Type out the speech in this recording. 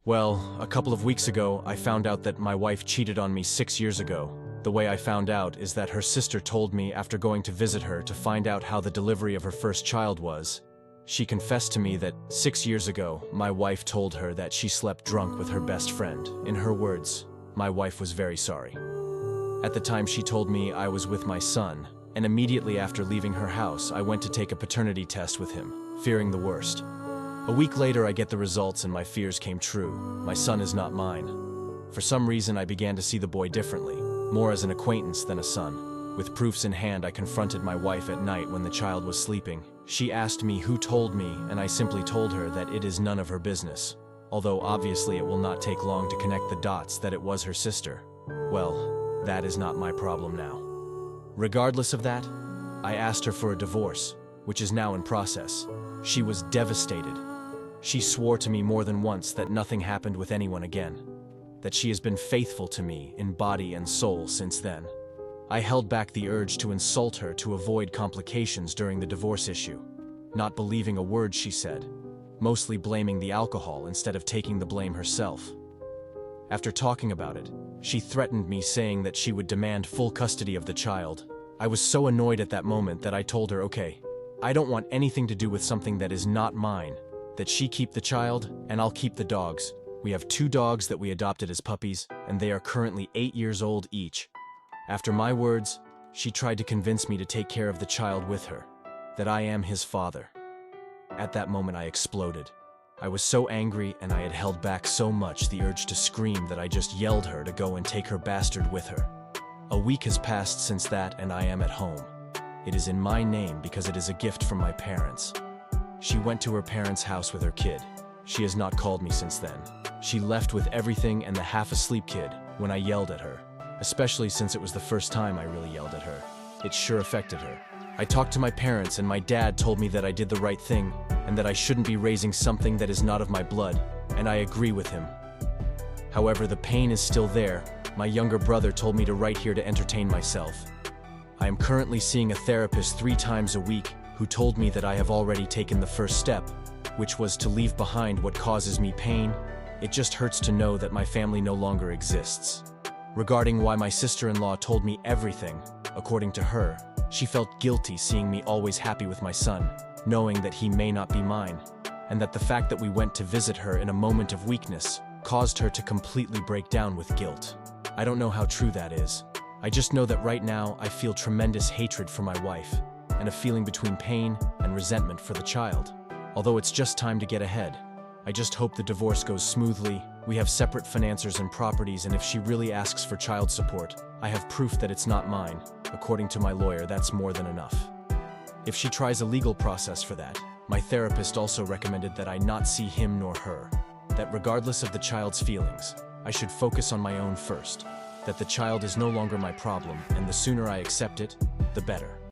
Well, a couple of weeks ago, I found out that my wife cheated on me 6 years ago. The way I found out is that her sister told me after going to visit her to find out how the delivery of her first child was. She confessed to me that 6 years ago, my wife told her that she slept drunk with her best friend. In her words, my wife was very sorry. At the time, she told me I was with my son, and immediately after leaving her house, I went to take a paternity test with him, fearing the worst. A week later, I get the results and my fears came true. My son is not mine. For some reason, I began to see the boy differently, more as an acquaintance than a son. With proofs in hand, I confronted my wife at night when the child was sleeping. She asked me who told me, and I simply told her that it is none of her business. Although obviously it will not take long to connect the dots that it was her sister. Well, that is not my problem now. Regardless of that, I asked her for a divorce, which is now in process. She was devastated. She swore to me more than once that nothing happened with anyone again, that she has been faithful to me in body and soul since then. I held back the urge to insult her to avoid complications during the divorce issue, not believing a word she said, mostly blaming the alcohol instead of taking the blame herself. After talking about it, she threatened me saying that she would demand full custody of the child. I was so annoyed at that moment that I told her, okay, I don't want anything to do with something that is not mine, that she keep the child and I'll keep the dogs. We have 2 dogs that we adopted as puppies, and they are currently 8 years old each. After my words, she tried to convince me to take care of the child with her, that I am his father. At that moment, I exploded. I was so angry and I had held back so much the urge to scream that I just yelled her to go and take her bastard with her. A week has passed since that and I am at home. It is in my name because it is a gift from my parents. She went to her parents' house with her kid. She has not called me since then. She left with everything and the half-asleep kid when I yelled at her, especially since it was the first time I really yelled at her. It sure affected her. I talked to my parents and my dad told me that I did the right thing and that I shouldn't be raising something that is not of my blood, and I agree with him. However, the pain is still there. My younger brother told me to write here to entertain myself. I am currently seeing a therapist 3 times a week who told me that I have already taken the first step, which was to leave behind what causes me pain. It just hurts to know that my family no longer exists. Regarding why my sister-in-law told me everything, according to her, she felt guilty seeing me always happy with my son, knowing that he may not be mine, and that the fact that we went to visit her in a moment of weakness caused her to completely break down with guilt. I don't know how true that is. I just know that right now I feel tremendous hatred for my wife, and a feeling between pain and resentment for the child. Although it's just time to get ahead. I just hope the divorce goes smoothly. We have separate financiers and properties, and if she really asks for child support, I have proof that it's not mine. According to my lawyer, that's more than enough. If she tries a legal process for that, my therapist also recommended that I not see him nor her. That regardless of the child's feelings, I should focus on my own first. That the child is no longer my problem, and the sooner I accept it, the better.